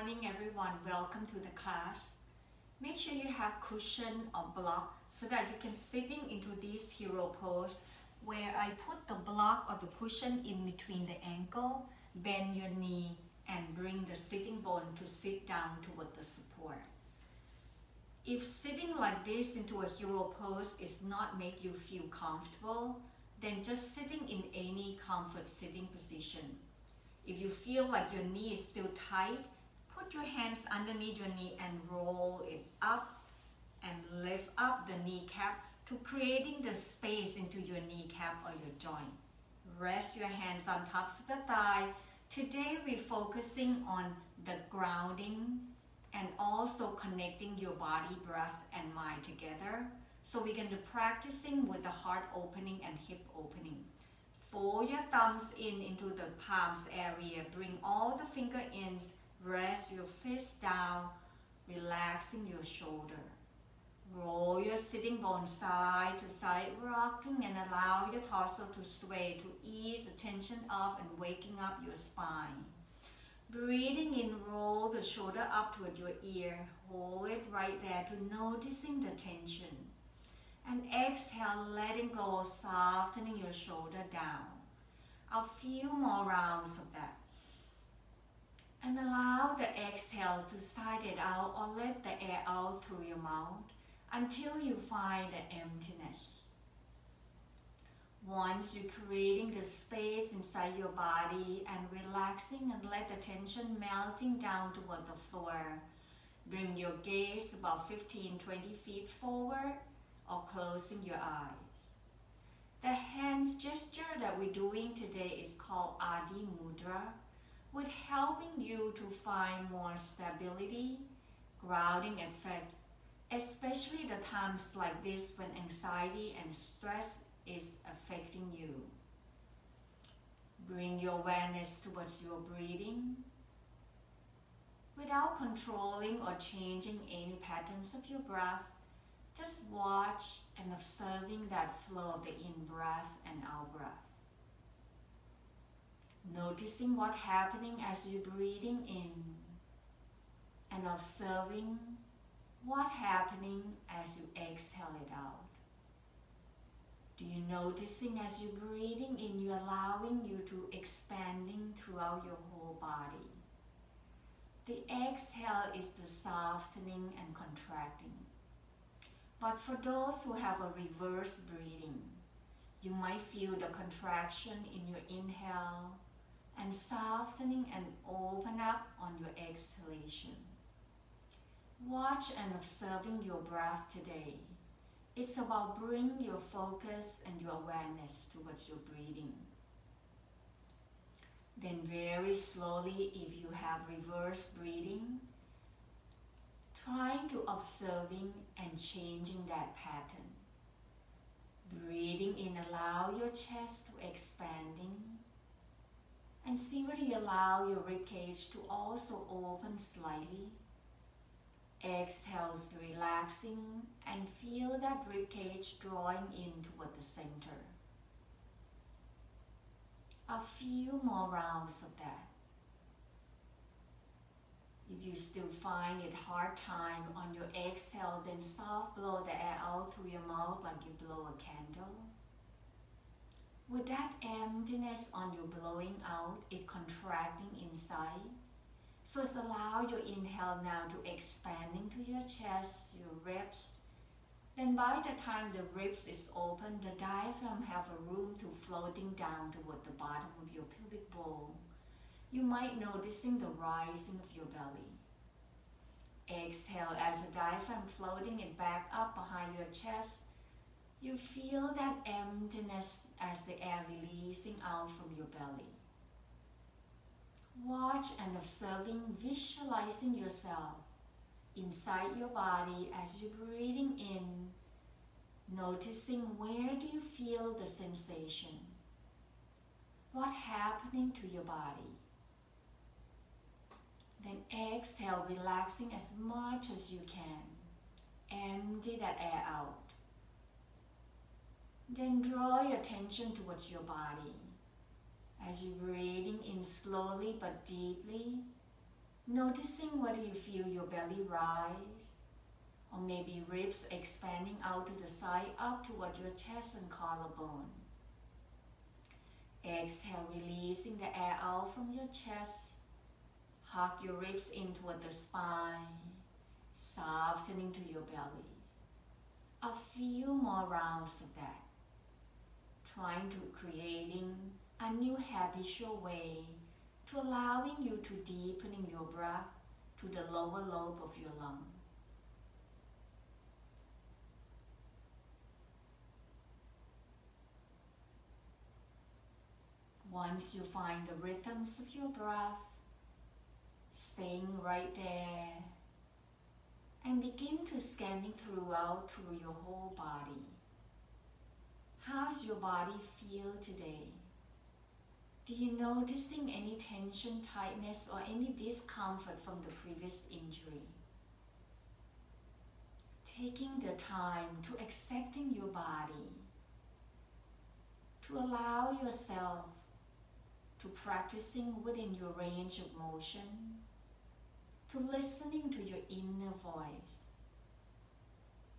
morning everyone, welcome to the class. Make sure you have cushion or block so that you can sitting into this hero pose where I put the block or the cushion in between the ankle, bend your knee and bring the sitting bone to sit down toward the support. If sitting like this into a hero pose is not make you feel comfortable, then just sitting in any comfort sitting position. If you feel like your knee is still tight, put your hands underneath your knee and roll it up and lift up the kneecap to creating the space into your kneecap or your joint. Rest your hands on tops of the thigh. Today we're focusing on the grounding and also connecting your body, breath, and mind together. So we're going to practicing with the heart opening and hip opening. Fold your thumbs into the palms area. Bring all the finger ins. Rest your fist down, relaxing your shoulder. Roll your sitting bone side to side, rocking and allow your torso to sway to ease the tension off and waking up your spine. Breathing in, roll the shoulder up toward your ear. Hold it right there to noticing the tension. And exhale, letting go, softening your shoulder down. A few more rounds of that. And allow the exhale to sigh it out or let the air out through your mouth until you find the emptiness. Once you're creating the space inside your body and relaxing and let the tension melting down toward the floor, bring your gaze about 15-20 feet forward or closing your eyes. The hands gesture that we're doing today is called Adi Mudra, with helping you to find more stability, grounding effect, especially the times like this when anxiety and stress is affecting you. Bring your awareness towards your breathing without controlling or changing any patterns of your breath. Just watch and observing that flow of the in-breath and out-breath. Noticing what's happening as you're breathing in and observing what's happening as you exhale it out. Do you noticing as you're breathing in, you're allowing you to expanding throughout your whole body. The exhale is the softening and contracting. But for those who have a reverse breathing, you might feel the contraction in your inhale and softening and open up on your exhalation. Watch and observing your breath today. It's about bringing your focus and your awareness towards your breathing. Then very slowly, if you have reverse breathing, trying to observing and changing that pattern. Breathing in, allow your chest to expanding and see whether you allow your ribcage to also open slightly. Exhales, relaxing and feel that ribcage drawing in toward the center. A few more rounds of that. If you still find it hard time on your exhale, then soft blow the air out through your mouth like you blow a candle. With that emptiness on your blowing out, it contracting inside. So it's allow your inhale now to expand into your chest, your ribs. Then by the time the ribs is open, the diaphragm have a room to floating down toward the bottom of your pubic bowl. You might noticing the rising of your belly. Exhale as the diaphragm floating it back up behind your chest. You feel that emptiness as the air releasing out from your belly. Watch and observing, visualizing yourself inside your body as you're breathing in, noticing where do you feel the sensation? What's happening to your body? Then exhale, relaxing as much as you can. Empty that air out. Then draw your attention towards your body. As you're breathing in slowly but deeply, Noticing whether you feel your belly rise, or maybe ribs expanding out to the side up toward your chest and collarbone. Exhale, releasing the air out from your chest. Hug your ribs in toward the spine, softening to your belly. A few more rounds of that. Trying to creating a new habitual way to allowing you to deepening your breath to the lower lobe of your lung. Once you find the rhythms of your breath, staying right there, and begin to scanning through your whole body. How's your body feel today? Do you noticing any tension, tightness, or any discomfort from the previous injury? Taking the time to accepting your body, to allow yourself to practicing within your range of motion, to listening to your inner voice.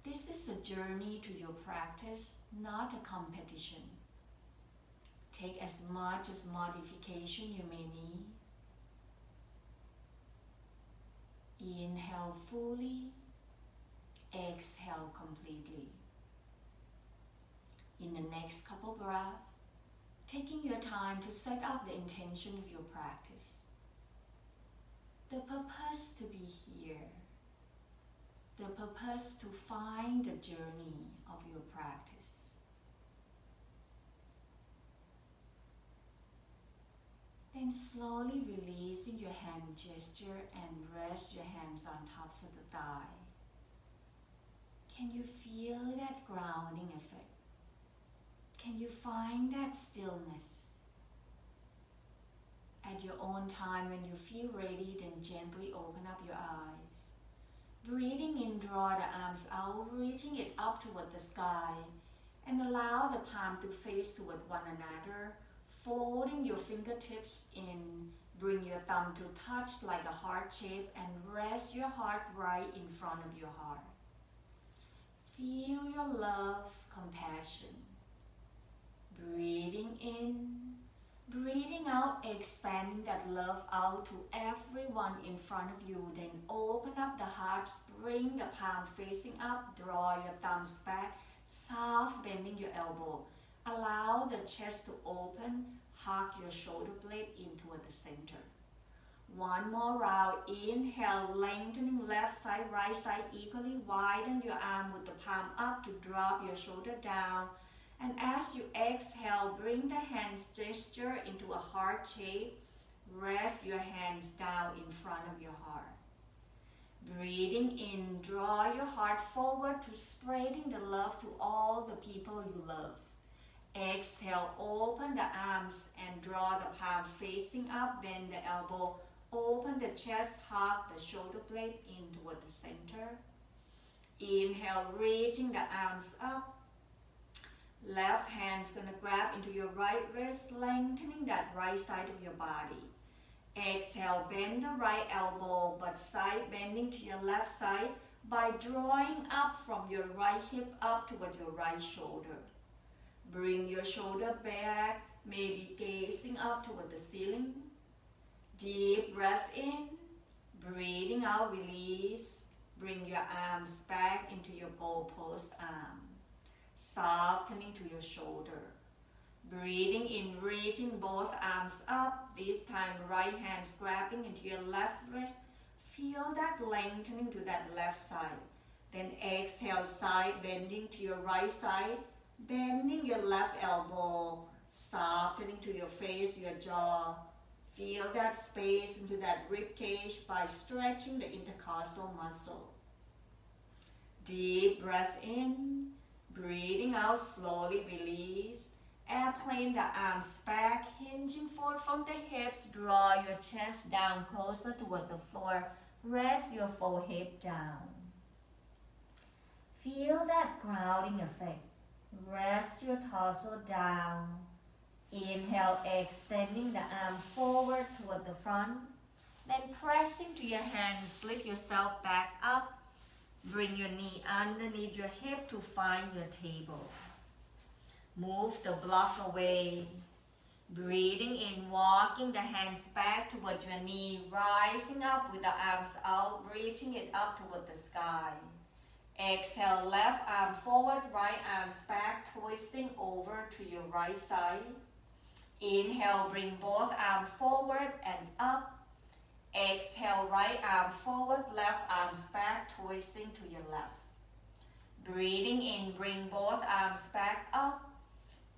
This is a journey to your practice, not a competition. Take as much as modification you may need. Inhale fully, exhale completely. In the next couple breaths, taking your time to set up the intention of your practice. The purpose to be here. The purpose to find the journey of your practice. Then slowly releasing your hand gesture and rest your hands on tops of the thigh. Can you feel that grounding effect? Can you find that stillness? At your own time, when you feel ready, then gently open up your eyes. Breathing in, draw the arms out, reaching it up toward the sky, and allow the palm to face toward one another, folding your fingertips in. Bring your thumb to touch like a heart shape and rest your heart right in front of your heart. Feel your love, compassion. Breathing in, breathing out, expanding that love out to everyone in front of you. Then open up the heart, bring the palm facing up, draw your thumbs back, soft bending your elbow. Allow the chest to open, hug your shoulder blade in toward the center. One more round. Inhale, lengthening left side, right side equally. Widen your arm with the palm up to drop your shoulder down. And as you exhale, bring the hands gesture into a heart shape. Rest your hands down in front of your heart. Breathing in, draw your heart forward to spreading the love to all the people you love. Exhale, open the arms and draw the palm facing up, bend the elbow, open the chest, hug the shoulder blade in toward the center. Inhale, reaching the arms up. Left hand's gonna grab into your right wrist, lengthening that right side of your body. Exhale, bend the right elbow, but side bending to your left side by drawing up from your right hip up toward your right shoulder. Bring your shoulder back, maybe gazing up toward the ceiling. Deep breath in, breathing out, release. Bring your arms back into your goalpost arm. Softening to your shoulder. Breathing in, reaching both arms up. This time, right hand's grabbing into your left wrist. Feel that lengthening to that left side. Then exhale, side bending to your right side. Bending your left elbow. Softening to your face, your jaw. Feel that space into that rib cage by stretching the intercostal muscle. Deep breath in. Breathing out, slowly release. Airplane the arms back, hinging forward from the hips. Draw your chest down closer toward the floor. Rest your forehead down. Feel that grounding effect. Rest your torso down. Inhale, extending the arm forward toward the front. Then press into your hands, lift yourself back up. Bring your knee underneath your hip to find your table. Move the block away. Breathing in, walking the hands back toward your knee, rising up with the arms out, reaching it up toward the sky. Exhale, left arm forward, right arms back, twisting over to your right side. Inhale, bring both arms forward and up. Exhale, right arm forward, left arms back, twisting to your left. Breathing in, bring both arms back up.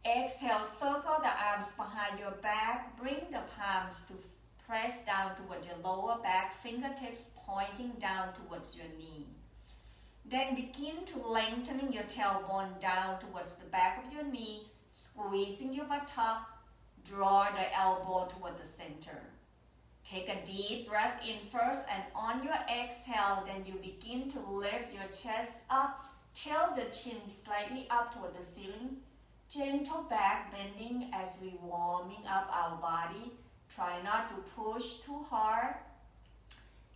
Exhale, circle the arms behind your back. Bring the palms to press down toward your lower back, fingertips pointing down towards your knee. Then begin to lengthening your tailbone down towards the back of your knee, squeezing your buttock. Draw the elbow toward the center. Take a deep breath in first, and on your exhale, then you begin to lift your chest up. Tilt the chin slightly up toward the ceiling. Gentle back bending as we warming up our body. Try not to push too hard.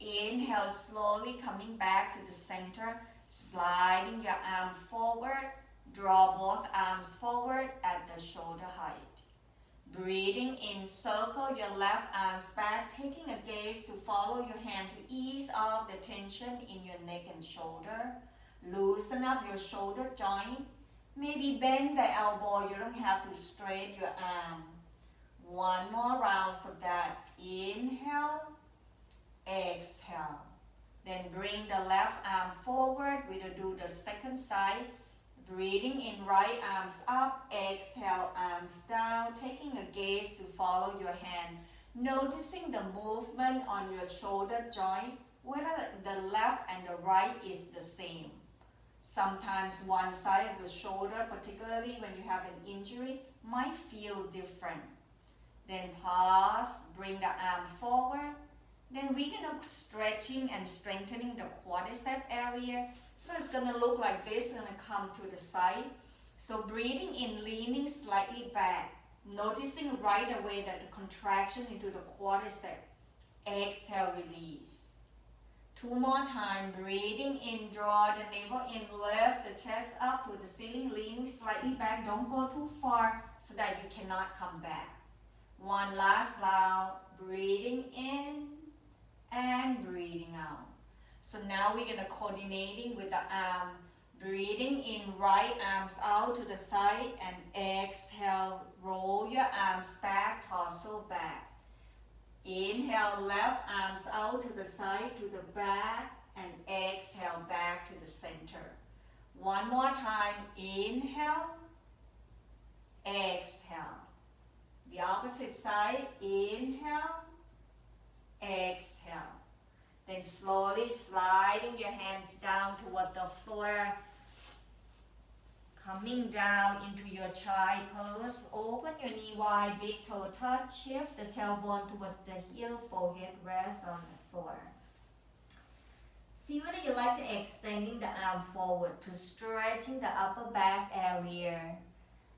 Inhale, slowly coming back to the center, sliding your arm forward. Draw both arms forward at the shoulder height. Breathing in, circle your left arms back, taking a gaze to follow your hand to ease off the tension in your neck and shoulder. Loosen up your shoulder joint. Maybe bend the elbow, you don't have to straighten your arm. One more round of that. Inhale, exhale. Then bring the left arm forward. We will do the second side. Breathing in, right arms up. Exhale, arms down. Taking a gaze to follow your hand. Noticing the movement on your shoulder joint, whether the left and the right is the same. Sometimes one side of the shoulder, particularly when you have an injury, might feel different. Then pause, bring the arm forward. Then we're going to stretching and strengthening the quadricep area. So it's going to look like this, going to come to the side. So breathing in, leaning slightly back. Noticing right away that the contraction into the quadricep. Exhale, release. Two more times, breathing in, draw the navel in, lift the chest up to the ceiling, leaning slightly back. Don't go too far so that you cannot come back. One last round, breathing in and breathing out. So now we're going to coordinating with the arm. Breathing in, right arms out to the side, and exhale, roll your arms back, torso back. Inhale, left arms out to the side, to the back, and exhale back to the center. One more time. Inhale, exhale. The opposite side. Inhale, exhale. Then slowly sliding your hands down toward the floor. Coming down into your child pose. Open your knee wide, big toe touch. Shift the tailbone towards the heel, forehead rest on the floor. See whether you like to extending the arm forward to stretching the upper back area.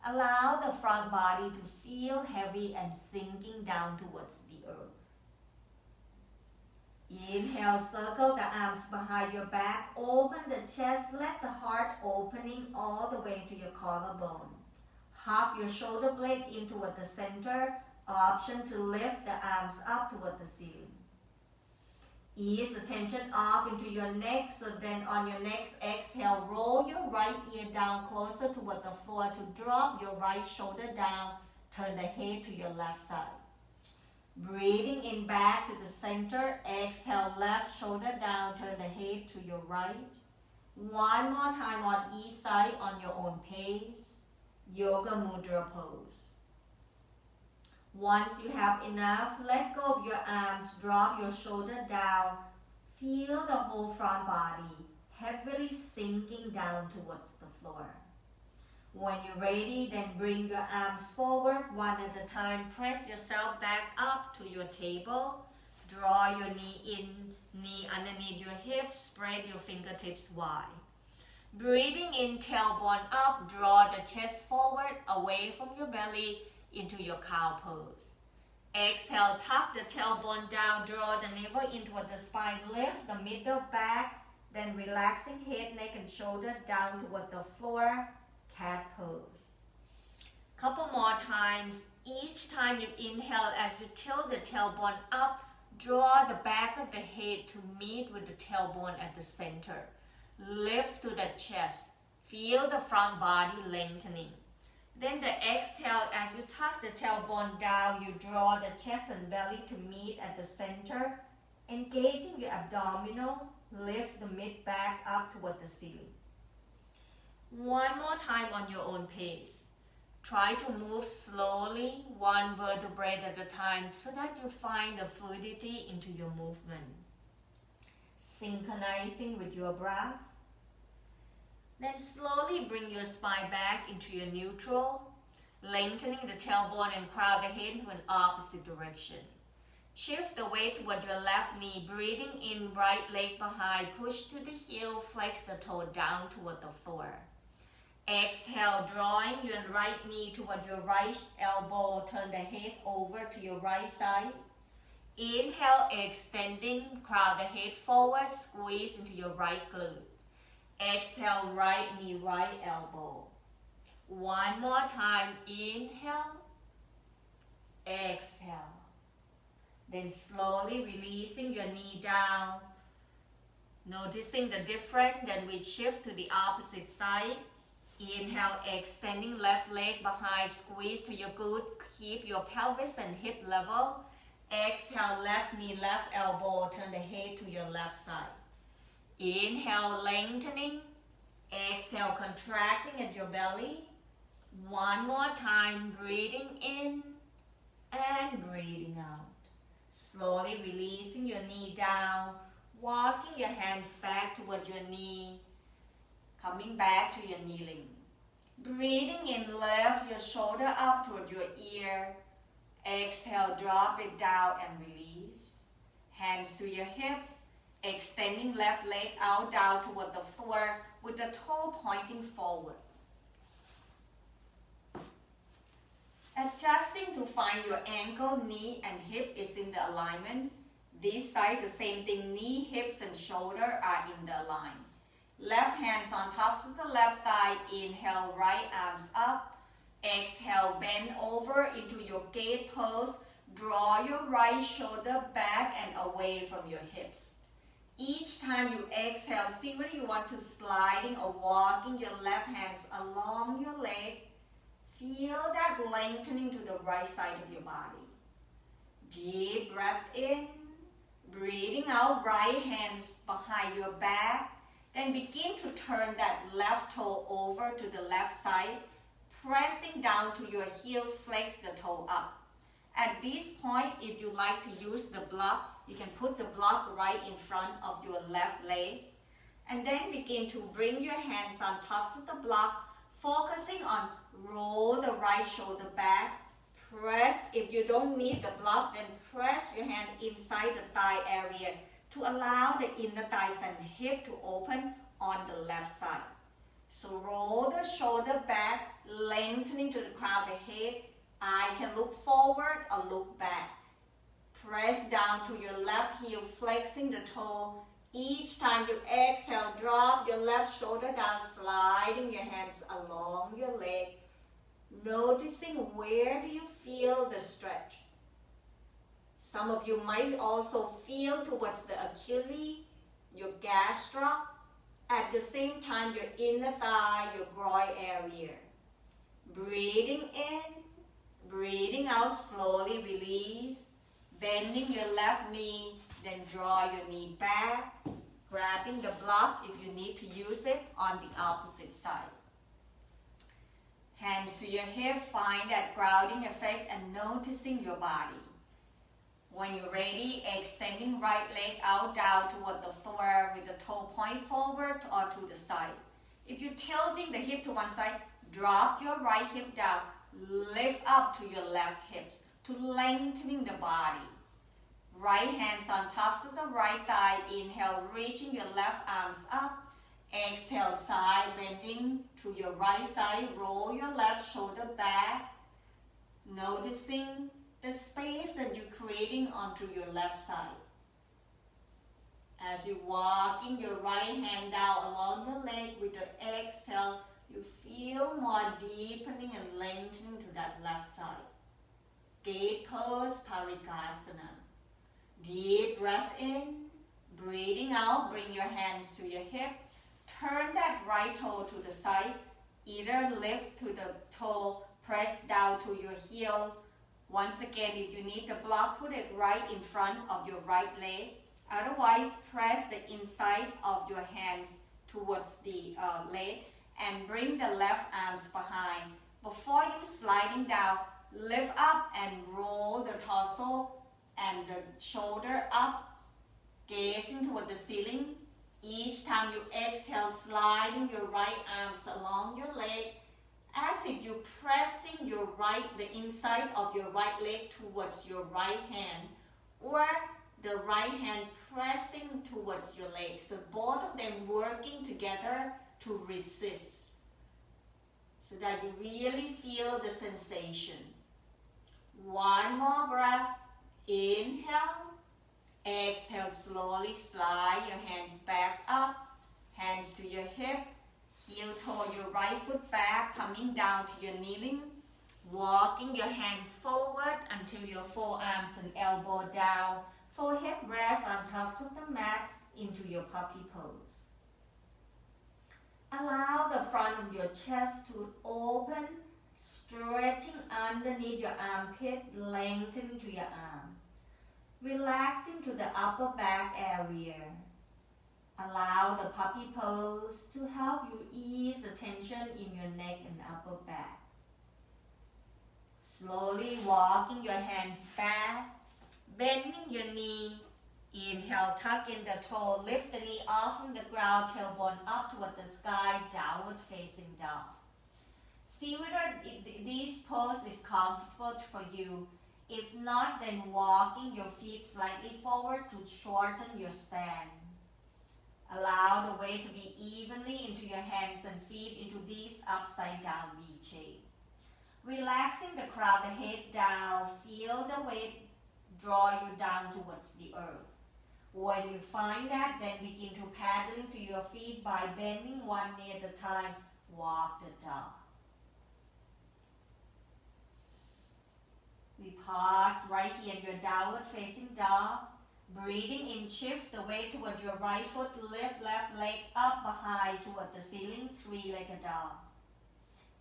Allow the front body to feel heavy and sinking down towards the earth. Inhale, circle the arms behind your back. Open the chest, let the heart opening all the way to your collarbone. Hop your shoulder blade in toward the center. Option to lift the arms up toward the ceiling. Ease the tension off into your neck, so then on your next exhale, roll your right ear down closer toward the floor to drop your right shoulder down. Turn the head to your left side. Breathing in back to the center. Exhale, left shoulder down. Turn the head to your right. One more time on each side on your own pace. Yoga Mudra pose. Once you have enough, let go of your arms. Drop your shoulder down. Feel the whole front body heavily sinking down towards the floor. When you're ready, then bring your arms forward one at a time. Press yourself back up to your table. Draw your knee in, knee underneath your hips. Spread your fingertips wide. Breathing in, tailbone up. Draw the chest forward, away from your belly, into your cow pose. Exhale, tuck the tailbone down, draw the navel in toward the spine, lift the middle back, then relaxing head, neck, and shoulder down toward the floor, cat pose. Couple more times. Each time you inhale, as you tilt the tailbone up, draw the back of the head to meet with the tailbone at the center. Lift to the chest. Feel the front body lengthening. Then the exhale, as you tuck the tailbone down, you draw the chest and belly to meet at the center. Engaging your abdominal, lift the mid back up toward the ceiling. One more time on your own pace. Try to move slowly, one vertebrae at a time, so that you find the fluidity into your movement. Synchronizing with your breath. Then slowly bring your spine back into your neutral, lengthening the tailbone and crowd the head into an opposite direction. Shift the weight toward your left knee, breathing in, right leg behind, push to the heel, flex the toe down toward the floor. Exhale, drawing your right knee toward your right elbow, turn the head over to your right side. Inhale, extending, crowd the head forward, squeeze into your right glute. Exhale, right knee, right elbow. One more time, inhale, exhale. Then slowly releasing your knee down. Noticing the difference, then we shift to the opposite side. Inhale, extending left leg behind, squeeze to your glute, keep your pelvis and hip level. Exhale, left knee, left elbow, turn the head to your left side. Inhale, lengthening. Exhale, contracting at your belly. One more time, breathing in and breathing out. Slowly releasing your knee down, walking your hands back toward your knee, coming back to your kneeling. Breathing in, lift your shoulder up toward your ear. Exhale, drop it down and release. Hands to your hips, extending left leg out down toward the floor with the toe pointing forward. Adjusting to find your ankle, knee, and hip is in the alignment. This side, the same thing, knee, hips, and shoulder are in the line. Left hands on tops of the left thigh. Inhale, right arms up. Exhale, bend over into your gate pose. Draw your right shoulder back and away from your hips. Each time you exhale, see whether you want to sliding or walking your left hands along your leg. Feel that lengthening to the right side of your body. Deep breath in. Breathing out, right hands behind your back. Then begin to turn that left toe over to the left side. Pressing down to your heel, flex the toe up. At this point, if you like to use the block, you can put the block right in front of your left leg. And then begin to bring your hands on tops of the block, focusing on roll the right shoulder back. Press, if you don't need the block, then press your hand inside the thigh area to allow the inner thighs and hip to open on the left side. So roll the shoulder back, lengthening to the crown of the head. I can look forward or look back. Press down to your left heel, flexing the toe. Each time you exhale, drop your left shoulder down, sliding your hands along your leg. Noticing where do you feel the stretch. Some of you might also feel towards the Achilles, your gastroc. At the same time, your inner thigh, your groin area. Breathing in, breathing out, slowly release. Bending your left knee, then draw your knee back. Grabbing the block if you need to use it on the opposite side. Hands to your hip, find that grounding effect and noticing your body. When you're ready, extending right leg out down toward the floor with the toe point forward or to the side. If you're tilting the hip to one side, drop your right hip down, lift up to your left hips to lengthening the body. Right hands on tops of the right thigh. Inhale, reaching your left arms up. Exhale, side bending to your right side. Roll your left shoulder back. Noticing the space that you're creating onto your left side. As you're walking your right hand down along your leg with the exhale, you feel more deepening and lengthening to that left side. Gate pose, Parigasana. Deep breath in, breathing out, bring your hands to your hip. Turn that right toe to the side. Either lift to the toe, press down to your heel. Once again, if you need the block, put it right in front of your right leg. Otherwise, press the inside of your hands towards the leg and bring the left arms behind. Before you sliding down, lift up and roll the torso and the shoulder up, gazing toward the ceiling. Each time you exhale, sliding your right arms along your leg as if you're pressing the inside of your right leg towards your right hand, or the right hand pressing towards your leg. So both of them working together to resist, so that you really feel the sensation. One more breath. Inhale. Exhale, slowly slide your hands back up. Hands to your hip. Heel toe your right foot back, coming down to your kneeling. Walking your hands forward until your forearms and elbow down. Forehead rests on top of the mat into your puppy pose. Allow the front of your chest to open, stretching underneath your armpit, lengthening to your arm. Relaxing to the upper back area. Allow the puppy pose to help you ease the tension in your neck and upper back. Slowly walking your hands back, bending your knee. Inhale, tuck in the toe, lift the knee off from the ground, tailbone up toward the sky, downward facing dog. See whether this pose is comfortable for you. If not, then walking your feet slightly forward to shorten your stand. Allow the weight to be evenly into your hands and feet into this upside down V shape. Relaxing the crown, the head down, feel the weight draw you down towards the earth. When you find that, then begin to paddling to your feet by bending one knee at a time. Walk the dog. We pause right here in your downward facing dog. Breathing in, shift the weight toward your right foot, lift left leg up behind toward the ceiling, three-legged dog.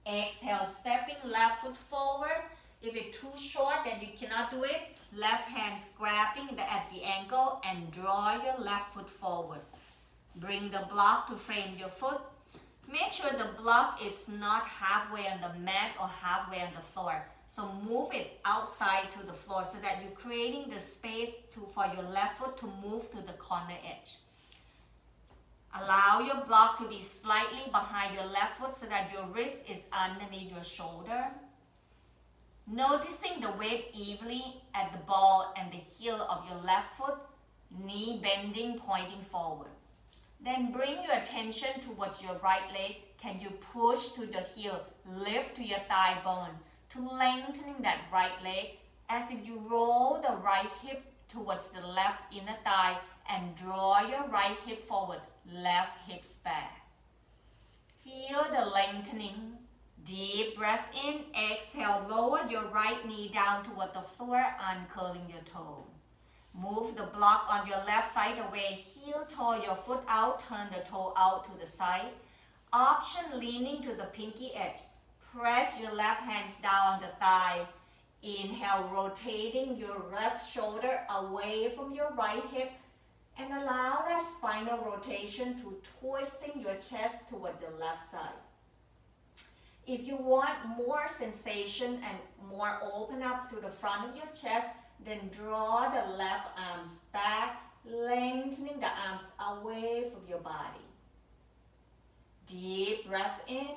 Exhale, stepping left foot forward. If it's too short and you cannot do it, left hands grabbing at the ankle and draw your left foot forward. Bring the block to frame your foot. Make sure the block is not halfway on the mat or halfway on the floor. So move it outside to the floor so that you're creating the space for your left foot to move to the corner edge. Allow your block to be slightly behind your left foot so that your wrist is underneath your shoulder. Noticing the weight evenly at the ball and the heel of your left foot, knee bending, pointing forward. Then bring your attention towards your right leg. Can you push to the heel, lift to your thigh bone, to lengthening that right leg as if you roll the right hip towards the left inner thigh and draw your right hip forward, left hips back. Feel the lengthening. Deep breath in, exhale, lower your right knee down toward the floor, uncurling your toe. Move the block on your left side away, heel toe your foot out, turn the toe out to the side. Option leaning to the pinky edge. Press your left hands down on the thigh. Inhale, rotating your left shoulder away from your right hip and allow that spinal rotation to twisting your chest toward the left side. If you want more sensation and more open up to the front of your chest, then draw the left arms back, lengthening the arms away from your body. Deep breath in.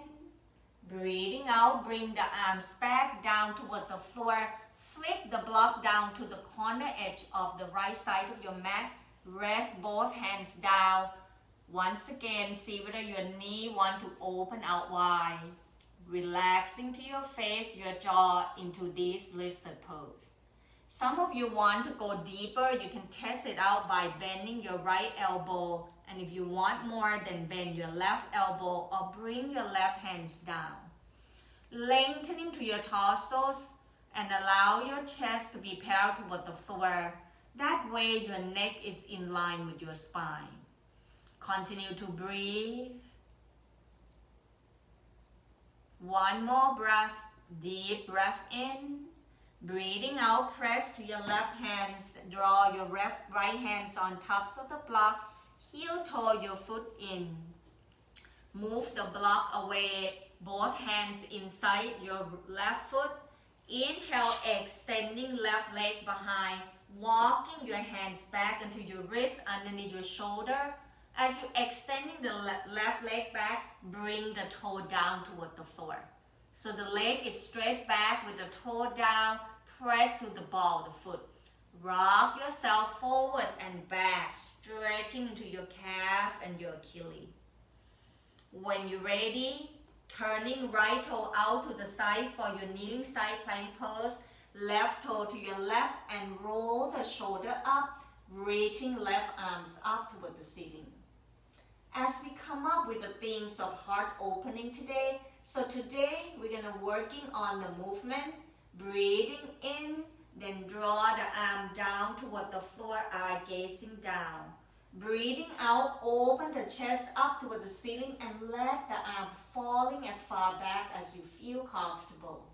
Breathing out, bring the arms back down toward the floor. Flip the block down to the corner edge of the right side of your mat. Rest both hands down. Once again, see whether your knee want to open out wide. Relaxing to your face, your jaw into this lizard pose. Some of you want to go deeper. You can test it out by bending your right elbow. And if you want more, then bend your left elbow or bring your left hands down. Lengthening to your torsos and allow your chest to be parallel toward the floor. That way your neck is in line with your spine. Continue to breathe. One more breath, deep breath in. Breathing out, press to your left hands. Draw your right hands on tops of the block. Heel toe your foot in. Move the block away, both hands inside your left foot. Inhale, extending left leg behind. Walking your hands back until your wrist underneath your shoulder. As you extending the left leg back, bring the toe down toward the floor. So the leg is straight back with the toe down. Press to the ball of the foot. Rock yourself forward and back, stretching into your calf and your Achilles. When you're ready, turning right toe out to the side for your kneeling side plank pose. Left toe to your left and roll the shoulder up, reaching left arms up toward the ceiling. As we come up with the themes of heart opening today, so today we're going to working on the movement. Breathing in, then draw the arm down toward the floor, eye gazing down. Breathing out, open the chest up toward the ceiling and let the arm falling as far back as you feel comfortable.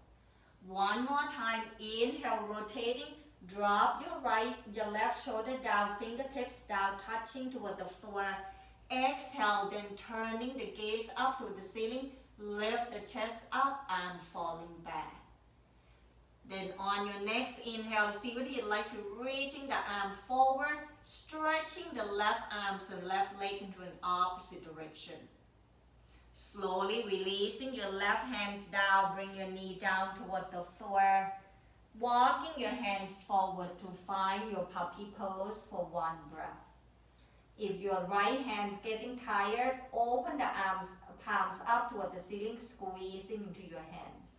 One more time, inhale, rotating, drop your left shoulder down, fingertips down, touching toward the floor. Exhale, then turning the gaze up toward the ceiling, lift the chest up, arm falling back. Then on your next inhale, see what you'd like to, reaching the arm forward, stretching the left arms and left leg into an opposite direction. Slowly releasing your left hands down, bring your knee down toward the floor. Walking your hands forward to find your puppy pose for one breath. If your right hand's getting tired, open the palms up toward the ceiling, squeezing into your hands.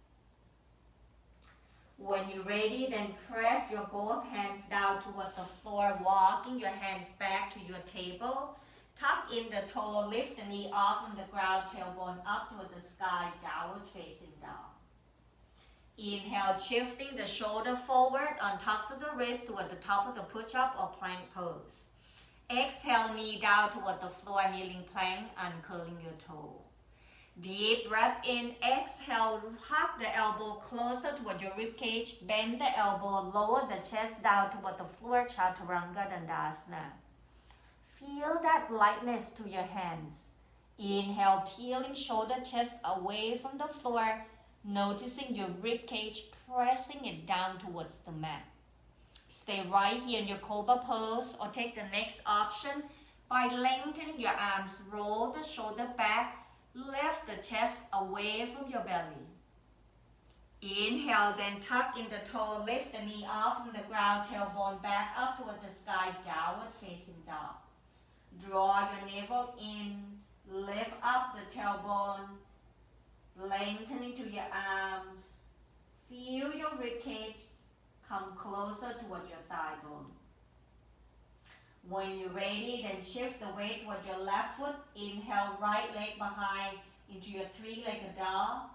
When you're ready, then press your both hands down toward the floor, walking your hands back to your table. Tuck in the toe, lift the knee off from the ground, tailbone up toward the sky, downward facing down. Inhale, shifting the shoulder forward on tops of the wrist toward the top of the push-up or plank pose. Exhale, knee down toward the floor, kneeling plank, uncurling your toe. Deep breath in, exhale, hug the elbow closer toward your ribcage, bend the elbow, lower the chest down toward the floor, Chaturanga Dandasana. Feel that lightness to your hands. Inhale, peeling shoulder, chest away from the floor, noticing your ribcage, pressing it down towards the mat. Stay right here in your Cobra pose or take the next option by lengthening your arms, roll the shoulder back, lift the chest away from your belly. Inhale, then tuck in the toe, lift the knee off from the ground, tailbone back up toward the sky, downward facing dog. Draw your navel in, lift up the tailbone, lengthening to your arms. Feel your ribcage come closer toward your thigh bone. When you're ready, then shift the weight toward your left foot. Inhale, right leg behind into your three-legged dog.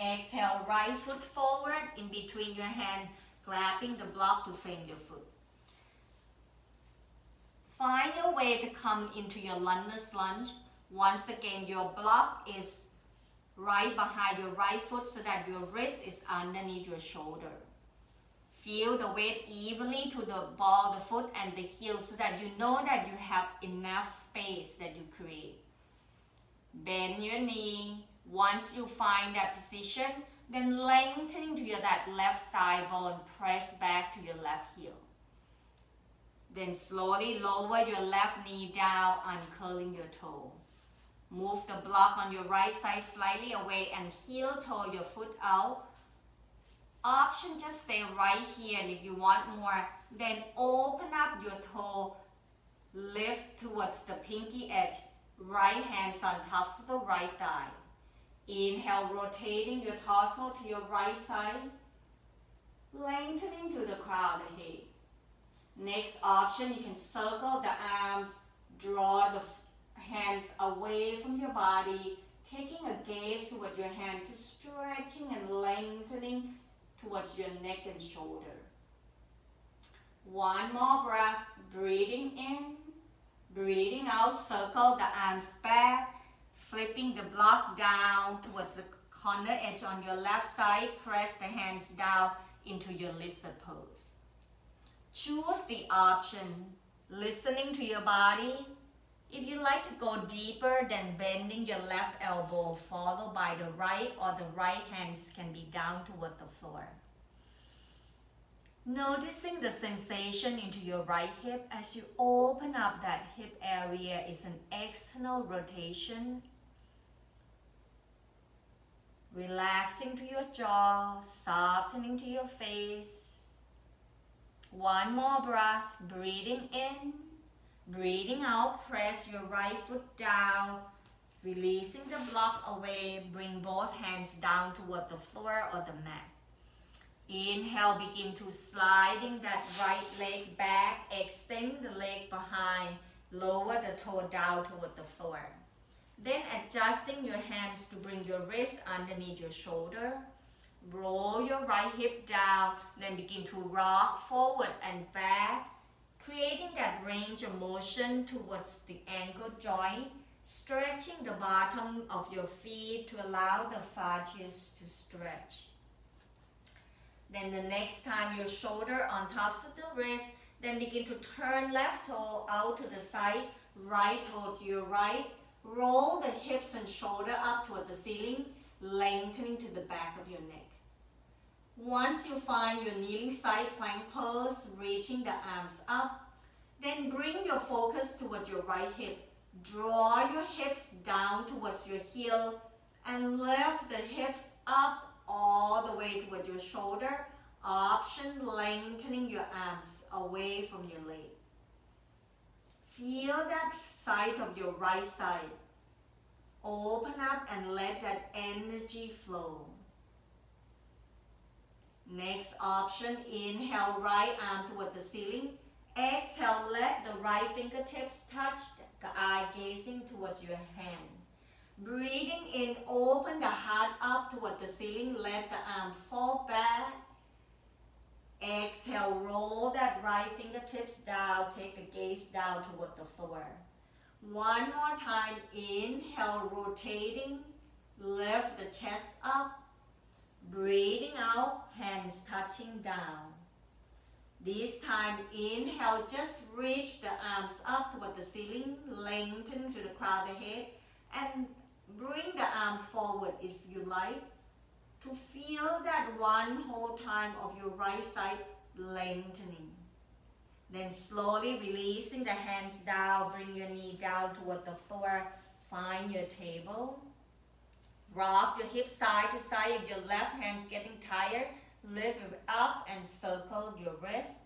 Exhale, right foot forward in between your hands, grabbing the block to frame your foot. Find a way to come into your lunges lunge. Once again, your block is right behind your right foot so that your wrist is underneath your shoulder. Feel the weight evenly to the ball of the foot and the heel so that you know that you have enough space that you create. Bend your knee. Once you find that position, then lengthening to that left thigh bone, press back to your left heel. Then slowly lower your left knee down, uncurling your toe. Move the block on your right side slightly away and heel toe your foot out. Option, just stay right here, and if you want more, then open up your toe, lift towards the pinky edge, right hands on tops of the right thigh. Inhale, rotating your torso to your right side. lengthening to the crown of the head. Next option, you can circle the arms, draw the hands away from your body, taking a gaze toward your hand to stretching and lengthening towards your neck and shoulder. One more breath, breathing in, breathing out, circle the arms back, flipping the block down towards the corner edge on your left side, press the hands down into your lizard pose. Choose the option, listening to your body. If you like to go deeper, then bending your left elbow followed by the right, or the right hands can be down toward the floor. Noticing the sensation into your right hip as you open up that hip area is an external rotation. Relaxing to your jaw, softening to your face. One more breath, breathing in, breathing out, press your right foot down, releasing the block away, bring both hands down toward the floor or the mat. Inhale, begin to sliding that right leg back, extend the leg behind, lower the toe down toward the floor. Then adjusting your hands to bring your wrist underneath your shoulder. Roll your right hip down, then begin to rock forward and back, creating that range of motion towards the ankle joint, stretching the bottom of your feet to allow the fascias to stretch. Then the next time your shoulder on top of the wrist, then begin to turn left toe out to the side, right toe to your right, roll the hips and shoulder up toward the ceiling, lengthening to the back of your neck. Once you find your kneeling side plank pose, reaching the arms up, then bring your focus toward your right hip. Draw your hips down towards your heel and lift the hips up all the way toward your shoulder. Option, lengthening your arms away from your leg. Feel that side of your right side. Open up and let that energy flow. Next option, inhale, right arm toward the ceiling. Exhale, let the right fingertips touch the eye, gazing towards your hand. Breathing in, open the heart up toward the ceiling, let the arm fall back. Exhale, roll that right fingertips down, take the gaze down toward the floor. One more time, inhale, rotating, lift the chest up. Breathing out, hands touching down. This time, inhale, just reach the arms up toward the ceiling, lengthen to the crown of the head, and bring the arm forward if you like, to feel that one whole time of your right side lengthening. Then slowly releasing the hands down, bring your knee down toward the floor, find your table. Rock your hips side to side. If your left hand's getting tired, lift it up and circle your wrist.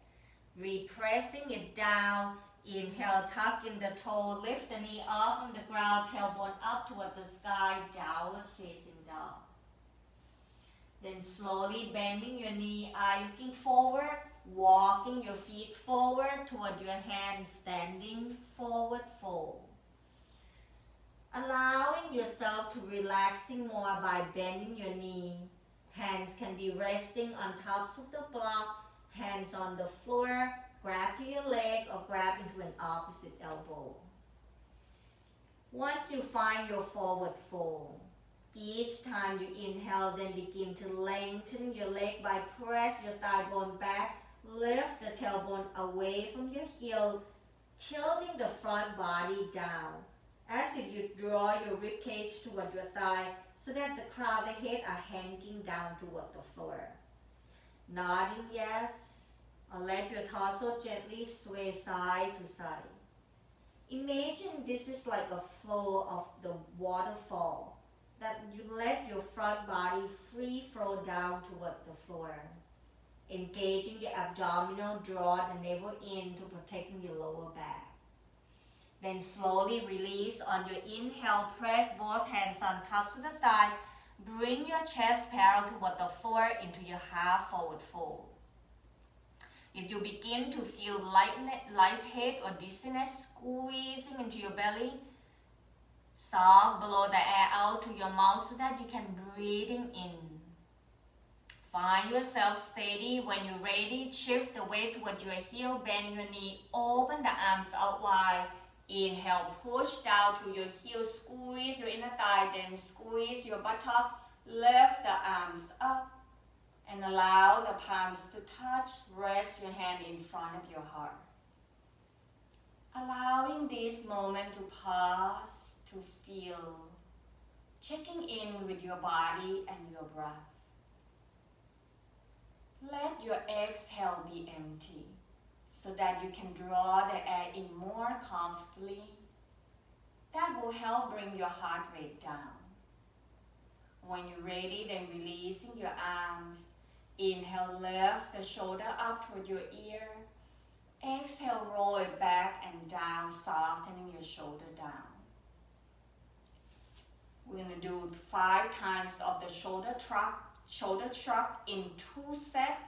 Repressing it down. Inhale, tuck in the toe, lift the knee off from the ground, tailbone up toward the sky, downward facing dog. Then slowly bending your knee, eye looking forward, walking your feet forward toward your hands, standing forward fold. Allowing yourself to relaxing more by bending your knee. Hands can be resting on tops of the block, hands on the floor, grab to your leg or grab into an opposite elbow. Once you find your forward fold, each time you inhale, then begin to lengthen your leg by press your thigh bone back, lift the tailbone away from your heel, tilting the front body down, as if you draw your ribcage toward your thigh so that the crown of the head are hanging down toward the floor. Nodding yes, or let your torso gently sway side to side. Imagine this is like a flow of the waterfall, that you let your front body free flow down toward the floor. Engaging the abdominal, draw the navel in to protecting your lower back. Then slowly release on your inhale, press both hands on tops of the thigh, bring your chest parallel toward the floor into your half forward fold. If you begin to feel lighthead or dizziness squeezing into your belly, soft, blow the air out to your mouth so that you can breathing in. Find yourself steady. When you're ready, shift the weight toward your heel, bend your knee, open the arms out wide. Inhale, push down to your heel, squeeze your inner thigh, then squeeze your buttock, lift the arms up, and allow the palms to touch. Rest your hand in front of your heart. Allowing this moment to pause, to feel, checking in with your body and your breath. Let your exhale be empty so that you can draw the air in more comfortably. That will help bring your heart rate down. When you're ready, then releasing your arms. Inhale, lift the shoulder up toward your ear. Exhale, roll it back and down, softening your shoulder down. We're going to do 5 times of the shoulder shrug in 2 sets.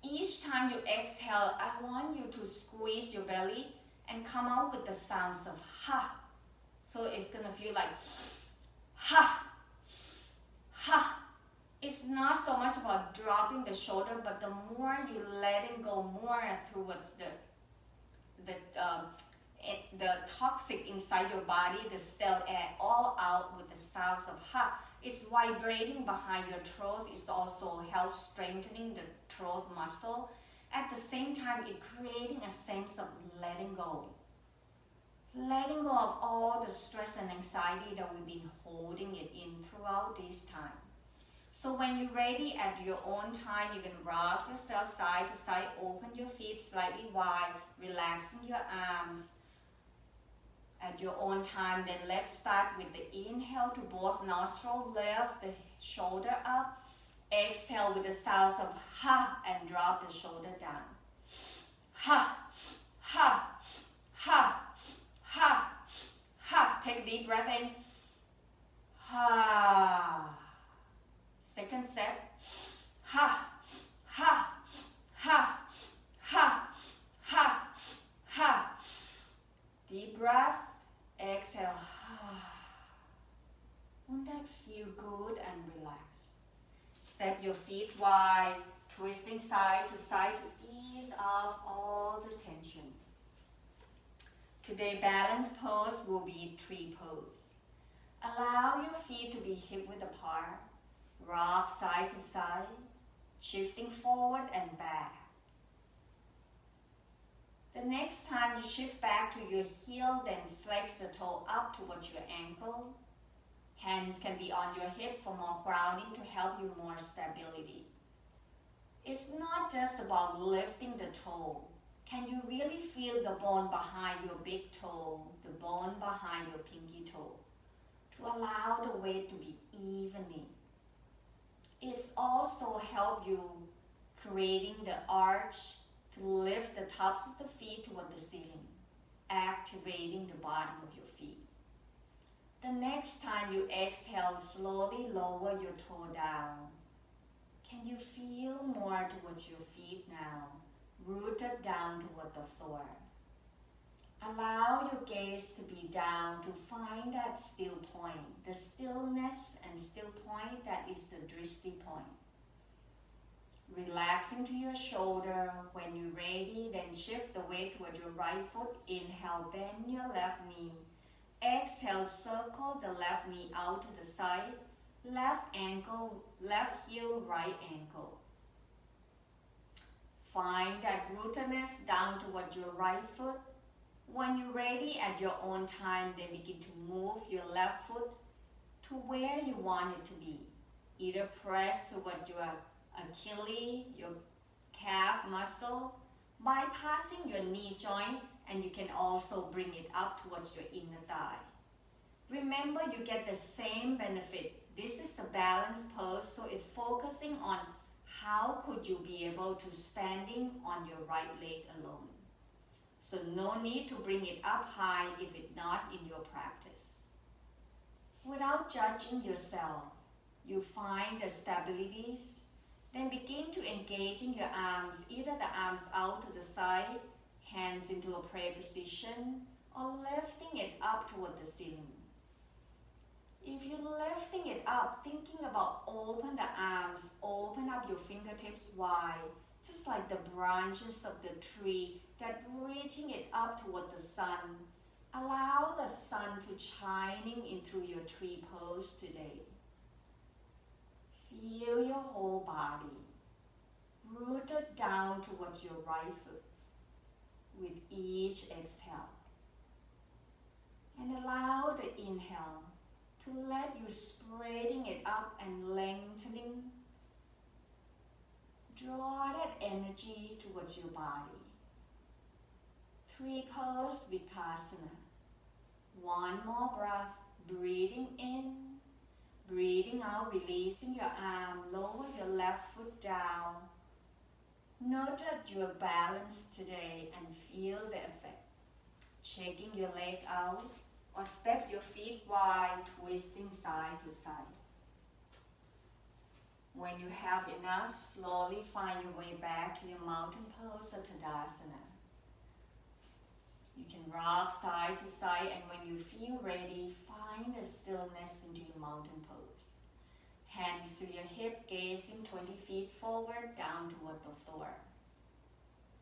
Each time you exhale, I want you to squeeze your belly and come out with the sounds of ha. So it's going to feel like ha, ha. It's not so much about dropping the shoulder, but the more you letting go more towards the toxic inside your body, the stale air, all out with the sounds of ha. It's vibrating behind your throat. It also helps strengthening the throat muscle. At the same time, it's creating a sense of letting go. Letting go of all the stress and anxiety that we've been holding it in throughout this time. So when you're ready at your own time, you can rock yourself side to side, open your feet slightly wide, relaxing your arms. At your own time, then let's start with the inhale to both nostrils, lift the shoulder up. Exhale with the sounds of ha and drop the shoulder down. Ha, ha, ha, ha, ha. Take a deep breath in. Ha. Second set. Ha, ha, ha, ha, ha, ha. Deep breath. Exhale. Won't that feel good and relaxed? Step your feet wide, twisting side to side to ease off all the tension. Today, balance pose will be tree pose. Allow your feet to be hip width apart. Rock side to side, shifting forward and back. The next time you shift back to your heel, then flex the toe up towards your ankle. Hands can be on your hip for more grounding to help you more stability. It's not just about lifting the toe. Can you really feel the bone behind your big toe, the bone behind your pinky toe, to allow the weight to be evenly? It's also help you creating the arch to lift the tops of the feet toward the ceiling, activating the bottom of your feet. The next time you exhale, slowly lower your toe down. Can you feel more towards your feet now, rooted down toward the floor? Allow your gaze to be down to find that still point, the stillness and still point that is the drishti point. Relaxing to your shoulder. When you're ready, then shift the weight toward your right foot. Inhale, bend your left knee. Exhale, circle the left knee out to the side. Left ankle, left heel, right ankle. Find that rootedness down toward your right foot. When you're ready at your own time, then begin to move your left foot to where you want it to be. Either press toward your Achilles, your calf muscle, bypassing your knee joint, and you can also bring it up towards your inner thigh. Remember, you get the same benefit. This is the balance pose, so it's focusing on how could you be able to standing on your right leg alone. So no need to bring it up high if it's not in your practice. Without judging yourself, you find the stabilities. Then begin to engaging your arms, either the arms out to the side, hands into a prayer position, or lifting it up toward the ceiling. If you're lifting it up, thinking about open the arms, open up your fingertips wide, just like the branches of the tree that reaching it up toward the sun. Allow the sun to shining in through your tree pose today. Feel your whole body rooted down towards your right foot with each exhale. And allow the inhale to let you spreading it up and lengthening. Draw that energy towards your body. Three-pose Vipassana. One more breath, breathing in, breathing out, releasing your arm, lower your left foot down. Note that you're balanced today and feel the effect. Checking your leg out or step your feet wide, twisting side to side. When you have enough, slowly find your way back to your mountain pose or Tadasana. You can rock side to side, and when you feel ready, find a stillness into your mountain pose. Hands to your hip, gazing 20 feet forward, down toward the floor.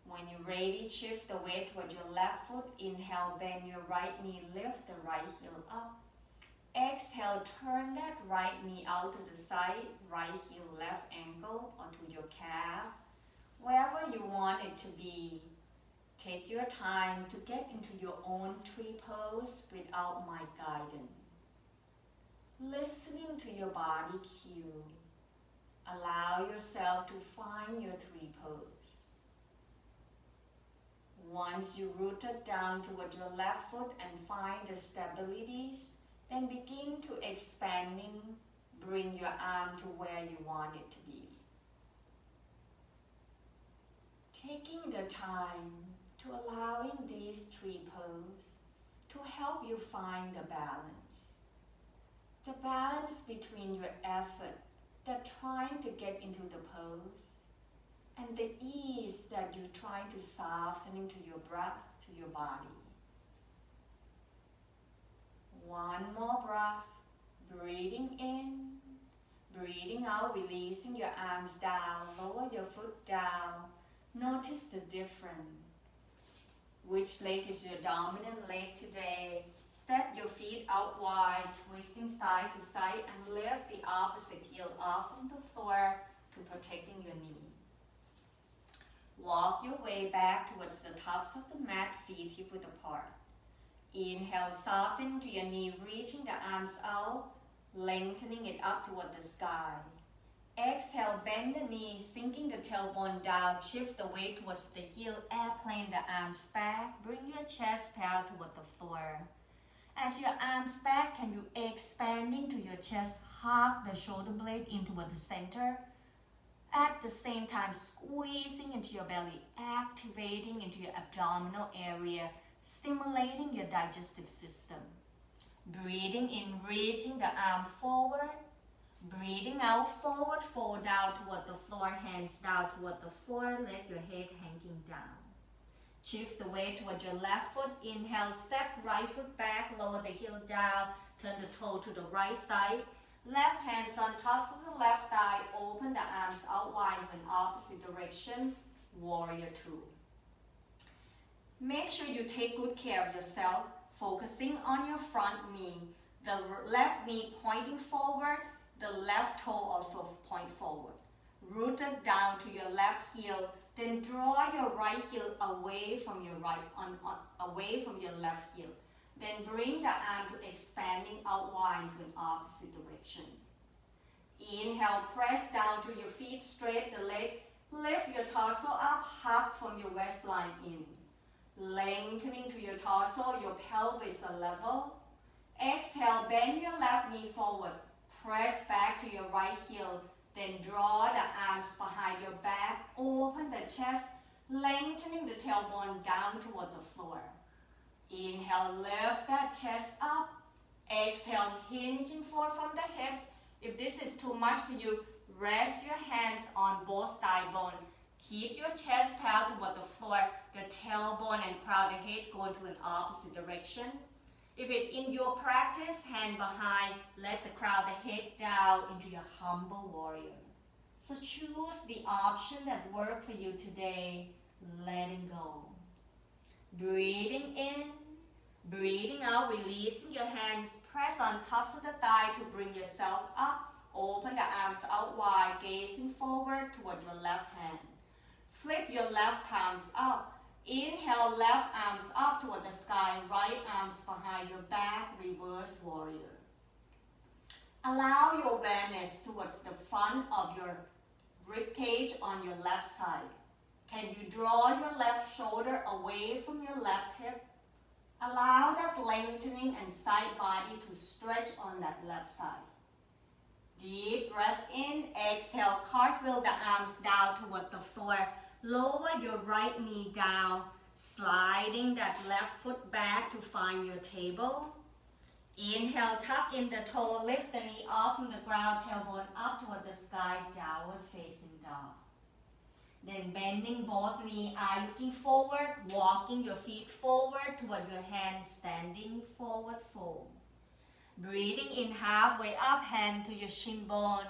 When you're ready, shift the weight toward your left foot. Inhale, bend your right knee, lift the right heel up. Exhale, turn that right knee out to the side, right heel, left ankle onto your calf. Wherever you want it to be. Take your time to get into your own tree pose without my guidance. Listening to your body cue. Allow yourself to find your tree pose. Once you rooted down toward your left foot and find the stabilities, then begin to expanding. Bring your arm to where you want it to be. Taking the time to allowing these tree pose to help you find the balance. The balance between your effort that trying to get into the pose and the ease that you're trying to soften into your breath, to your body. One more breath, breathing in, breathing out, releasing your arms down, lower your foot down. Notice the difference. Which leg is your dominant leg today? Step your feet out wide, twisting side to side, and lift the opposite heel off from the floor to protecting your knee. Walk your way back towards the tops of the mat, feet hip width apart. Inhale, soften to your knee, reaching the arms out, lengthening it up toward the sky. Exhale, bend the knees, sinking the tailbone down, shift the weight towards the heel, airplane the arms back, bring your chest parallel toward the floor. As your arms back, can you expanding to your chest, hug the shoulder blade into the center. At the same time, squeezing into your belly, activating into your abdominal area, stimulating your digestive system. Breathing in, reaching the arm forward. Breathing out, forward, fold down toward the floor, hands down toward the floor, let your head hanging down. Shift the weight toward your left foot. Inhale, step right foot back, lower the heel down, turn the toe to the right side. Left hands on tops of the left thigh, open the arms out wide in opposite direction, warrior two. Make sure you take good care of yourself, focusing on your front knee. The left knee pointing forward, the left toe also point forward. Rooted down to your left heel, then draw your right heel away from your away from your left heel. Then bring the arm to expanding out wide to an opposite direction. Inhale, press down to your feet, straight the leg, lift your torso up, hug from your waistline in. Lengthening to your torso, your pelvis is level. Exhale, bend your left knee forward. Press back to your right heel, then draw the arms behind your back, open the chest, lengthening the tailbone down toward the floor. Inhale, lift that chest up. Exhale, hinging forward from the hips. If this is too much for you, Rest your hands on both thigh bone. Keep your chest held toward the floor. The tailbone and crown of the head go to an opposite direction. If it's in your practice, hand behind, let the crown of the head down into your humble warrior. So choose the option that works for you today, letting go. Breathing in, breathing out, releasing your hands, press on tops of the thigh to bring yourself up. Open the arms out wide, gazing forward toward your left hand. Flip your left palms up. Inhale, left arms up toward the sky, right arms behind your back, reverse warrior. Allow your awareness towards the front of your rib cage on your left side. Can you draw your left shoulder away from your left hip? Allow that lengthening and side body to stretch on that left side. Deep breath in, exhale, cartwheel the arms down toward the floor. Lower your right knee down, sliding that left foot back to find your table. Inhale, tuck in the toe, lift the knee off from the ground, tailbone up toward the sky, downward facing dog. Then bending both knees, eye looking forward, walking your feet forward toward your hands, standing forward fold. Breathing in halfway up, hand to your shin bone.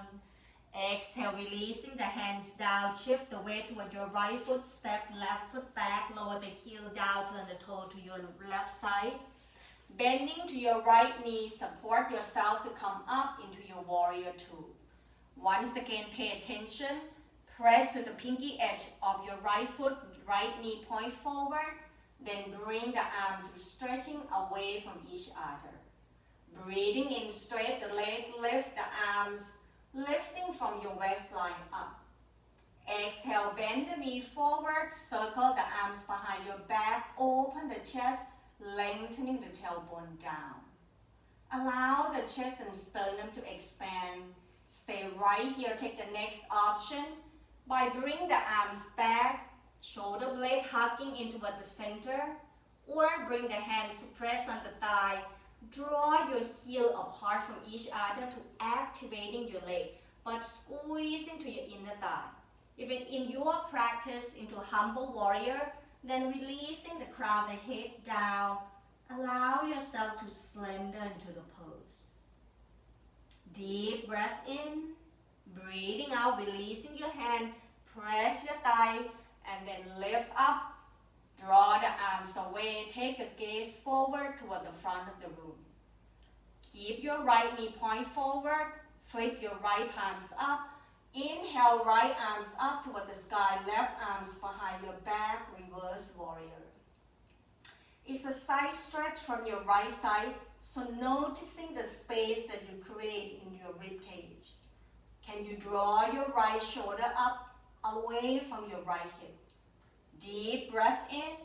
Exhale, releasing the hands down, shift the weight toward your right foot, step left foot back, lower the heel down, turn the toe to your left side. Bending to your right knee, support yourself to come up into your warrior two. Once again, pay attention. Press to the pinky edge of your right foot, right knee point forward, then bring the arm to stretching away from each other. Breathing in, straight the leg, lift the arms, lifting from your waistline up. Exhale, bend the knee forward, circle the arms behind your back, open the chest, lengthening the tailbone down. Allow the chest and sternum to expand. Stay right here, take the next option. By bringing the arms back, shoulder blade hugging into the center, or bring the hands to press on the thigh. Draw your heel apart from each other to activating your leg, but squeeze into your inner thigh. If in your practice into humble warrior, then releasing the crown of the head down, allow yourself to slender into the pose. Deep breath in, breathing out, releasing your hand, press your thigh, and then lift up. Draw the arms away, take the gaze forward toward the front of the room. Keep your right knee point forward, flip your right palms up. Inhale, right arms up toward the sky, left arms behind your back, reverse warrior. It's a side stretch from your right side, so noticing the space that you create in your rib cage. Can you draw your right shoulder up, away from your right hip? Deep breath in,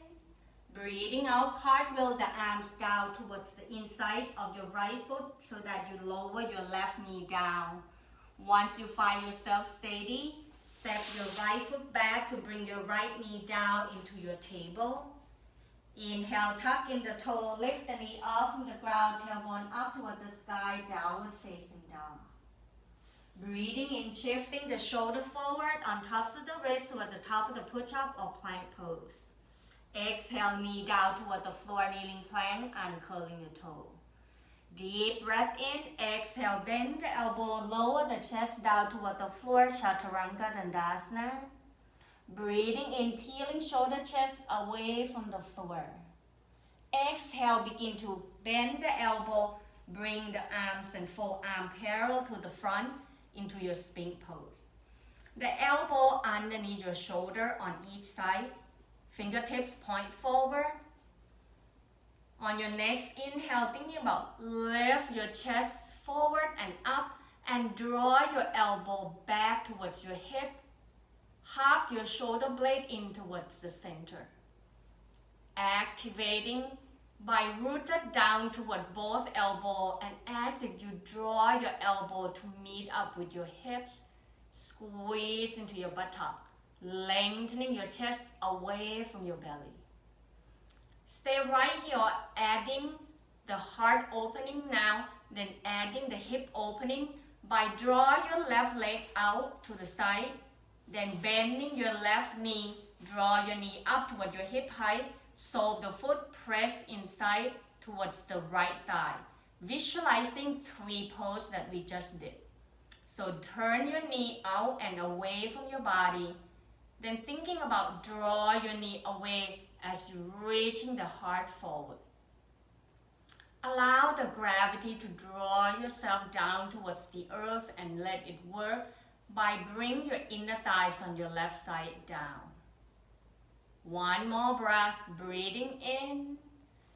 breathing out, cartwheel the arms down towards the inside of your right foot so that you lower your left knee down. Once you find yourself steady, step your right foot back to bring your right knee down into your table. Inhale, tuck in the toe, lift the knee off from the ground, tailbone up toward the sky, downward facing dog. Breathing in, shifting the shoulder forward on tops of the wrist toward the top of the push-up or plank pose. Exhale, knee down toward the floor, kneeling plank, uncurling your toe. Deep breath in, exhale, bend the elbow, lower the chest down toward the floor, Chaturanga Dandasana. Breathing in, peeling shoulder chest away from the floor. Exhale, begin to bend the elbow, bring the arms and forearm parallel to the front into your sphinx pose. The elbow underneath your shoulder on each side. Fingertips point forward. On your next inhale, thinking about lift your chest forward and up and draw your elbow back towards your hip. Hug your shoulder blade in towards the center. Activating by rooted down toward both elbow, and as if you draw your elbow to meet up with your hips, squeeze into your buttock, lengthening your chest away from your belly. Stay right here, adding the heart opening now, then adding the hip opening by draw your left leg out to the side, then bending your left knee, draw your knee up toward your hip height, sole of the foot press inside towards the right thigh. Visualizing 3 poses that we just did. So turn your knee out and away from your body, then thinking about draw your knee away as you're reaching the heart forward. Allow the gravity to draw yourself down towards the earth and let it work by bringing your inner thighs on your left side down. One more breath, breathing in,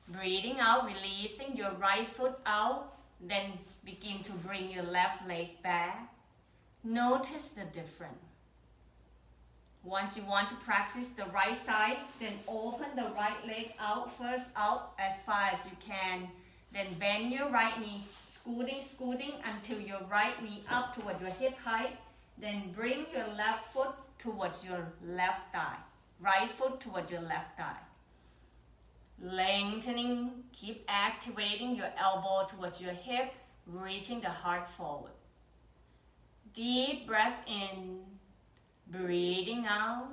breathing out, releasing your right foot out, then begin to bring your left leg back. Notice the difference. Once you want to practice the right side, then open the right leg out, first out as far as you can. Then bend your right knee, scooting until your right knee up toward your hip height. Then bring your left foot towards your left thigh. Right foot toward your left thigh. Lengthening, keep activating your elbow towards your hip, reaching the heart forward. Deep breath in, breathing out.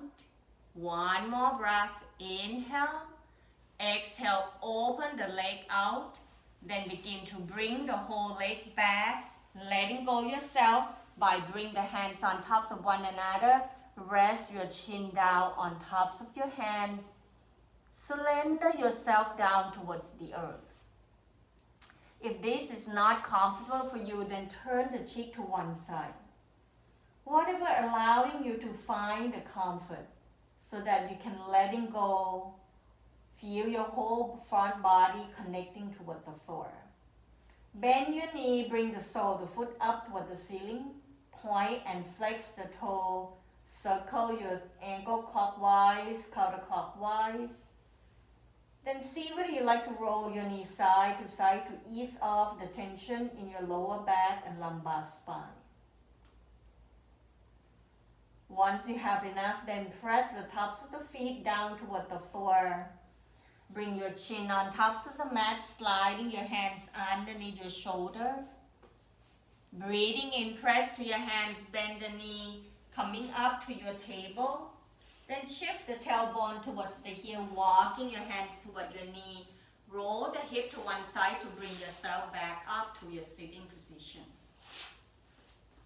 One more breath, inhale. Exhale, open the leg out. Then begin to bring the whole leg back, letting go yourself by bringing the hands on tops of one another. Rest your chin down on tops of your hand. Surrender yourself down towards the earth. If this is not comfortable for you, then turn the cheek to one side. Whatever allowing you to find the comfort so that you can letting go. Feel your whole front body connecting toward the floor. Bend your knee, bring the sole of the foot up toward the ceiling. Point and flex the toe. Circle your ankle clockwise, counterclockwise. Then see whether you like to roll your knee side to side to ease off the tension in your lower back and lumbar spine. Once you have enough, then press the tops of the feet down toward the floor. Bring your chin on tops of the mat, sliding your hands underneath your shoulder. Breathing in, press to your hands, bend the knee, coming up to your table. Then shift the tailbone towards the heel, walking your hands toward your knee. Roll the hip to one side to bring yourself back up to your sitting position.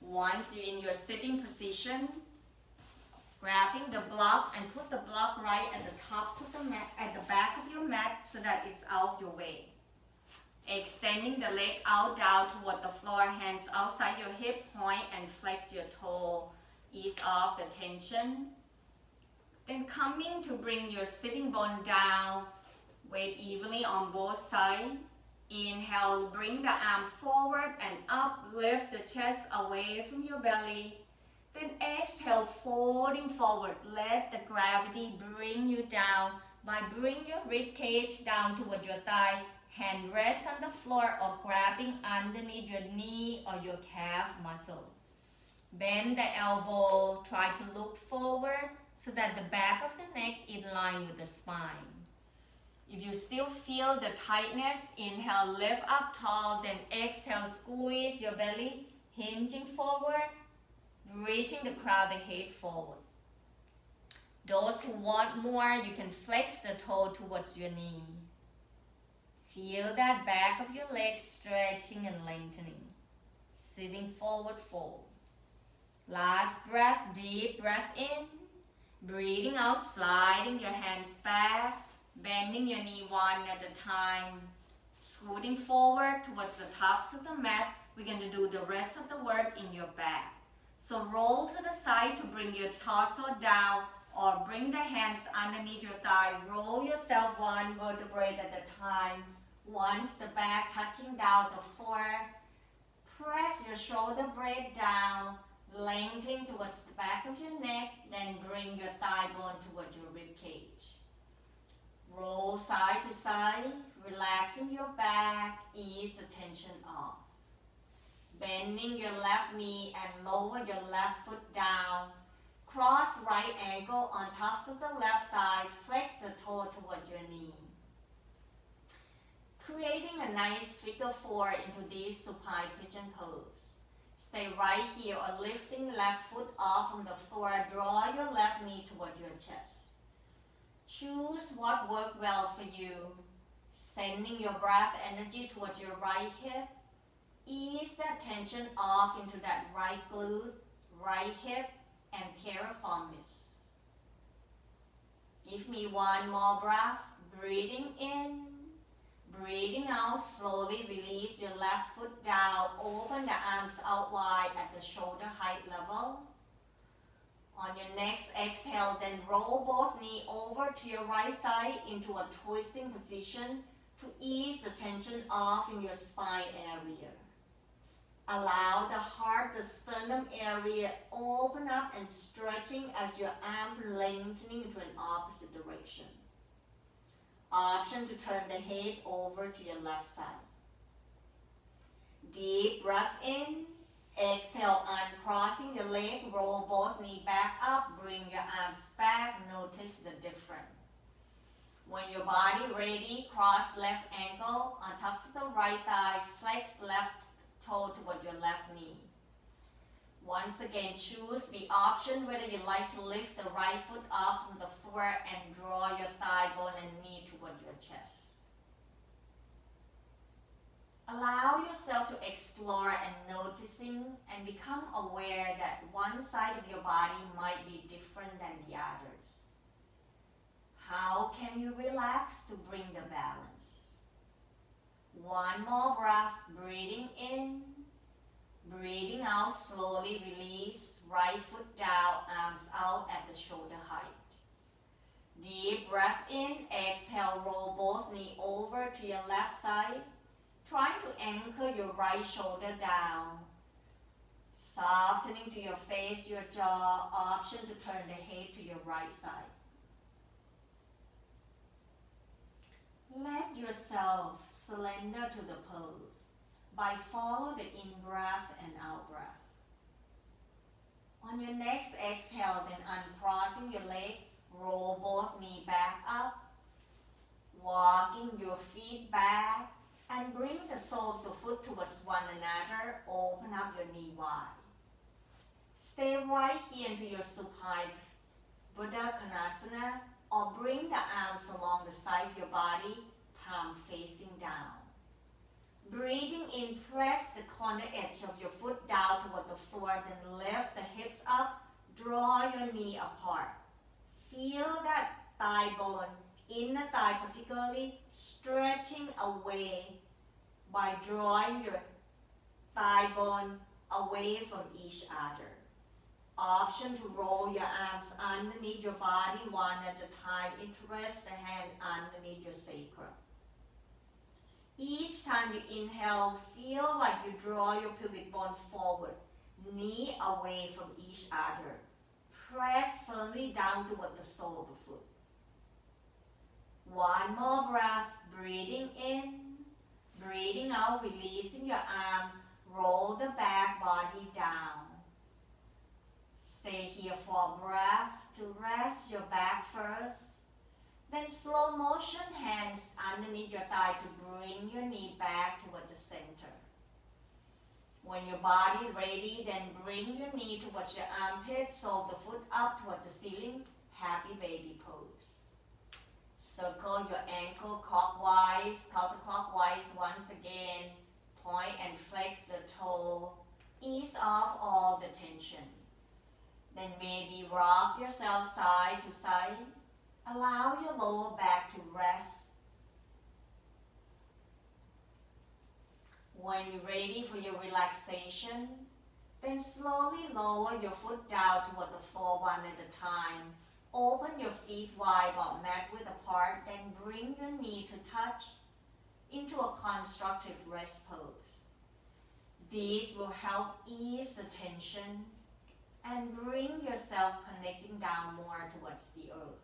Once you're in your sitting position, grabbing the block and put the block right at the tops of the mat, at the back of your mat so that it's out your way. Extending the leg out down toward the floor, hands outside your hip, point and flex your toe. Ease off the tension. Then coming to bring your sitting bone down, weight evenly on both sides. Inhale, bring the arm forward and up, lift the chest away from your belly. Then exhale, folding forward. Let the gravity bring you down by bringing your rib cage down toward your thigh. Hand rest on the floor or grabbing underneath your knee or your calf muscle. Bend the elbow, try to look forward so that the back of the neck is in line with the spine. If you still feel the tightness, inhale, lift up tall, then exhale, squeeze your belly, hinging forward, reaching the crown of the head forward. Those who want more, you can flex the toe towards your knee. Feel that back of your leg stretching and lengthening. Sitting forward fold. Last breath, deep breath in. Breathing out, sliding your hands back. Bending your knee one at a time. Scooting forward towards the tops of the mat. We're going to do the rest of the work in your back. So roll to the side to bring your torso down or bring the hands underneath your thigh. Roll yourself one vertebrae at a time. Once the back touching down the floor, press your shoulder blade down, lengthening towards the back of your neck, then bring your thigh bone towards your rib cage. Roll side to side, relaxing your back, ease the tension off. Bending your left knee and lower your left foot down. Cross right ankle on tops of the left thigh, flex the toe toward your knee. Creating a nice figure four into this supine pigeon pose. Stay right here or lifting left foot off from the floor. Draw your left knee toward your chest. Choose what worked well for you. Sending your breath energy towards your right hip. Ease that tension off into that right glute, right hip, and piriformis. Give me one more breath. Breathing in. Breathing out, slowly release your left foot down. Open the arms out wide at the shoulder height level. On your next exhale, then roll both knees over to your right side into a twisting position to ease the tension off in your spine area. Allow the heart, the sternum area open up and stretching as your arm lengthening into an opposite direction. Option to turn the head over to your left side. Deep breath in. Exhale, uncrossing your leg. Roll both knees back up. Bring your arms back. Notice the difference. When your body ready, cross left ankle on top of the right thigh. Flex left toe toward your left knee. Once again, choose the option whether you like to lift the right foot off from the floor and draw your thigh bone and knee toward your chest. Allow yourself to explore and noticing and become aware that one side of your body might be different than the others. How can you relax to bring the balance? One more breath, breathing in. Breathing out, slowly release, right foot down, arms out at the shoulder height. Deep breath in, exhale, roll both knees over to your left side, trying to anchor your right shoulder down. Softening to your face, your jaw, option to turn the head to your right side. Let yourself surrender to the pose by follow the in-breath and out-breath. On your next exhale, then uncrossing your leg, roll both knees back up, walking your feet back, and bring the sole of the foot towards one another. Open up your knee wide. Stay right here into your supine Buddha Konasana, or bring the arms along the side of your body, palm facing down. Breathing in, press the corner edge of your foot down toward the floor, then lift the hips up, draw your knee apart. Feel that thigh bone, inner thigh particularly, stretching away by drawing your thigh bone away from each other. Option to roll your arms underneath your body one at a time. Interest the hand underneath your sacrum. Each time you inhale, feel like you draw your pelvic bone forward, knee away from each other. Press firmly down toward the sole of the foot. One more breath, breathing in, breathing out, releasing your arms, roll the back body down. Stay here for a breath to rest your back first. Then slow motion, hands underneath your thigh to bring your knee back toward the center. When your body ready, then bring your knee towards your armpit, sole the foot up toward the ceiling, happy baby pose. Circle your ankle clockwise, counterclockwise once again. Point and flex the toe. Ease off all the tension. Then maybe rock yourself side to side. Allow your lower back to rest. When you're ready for your relaxation, then slowly lower your foot down toward the floor one at a time. Open your feet wide but mat width apart, then bring your knee to touch into a constructive rest pose. These will help ease the tension and bring yourself connecting down more towards the earth.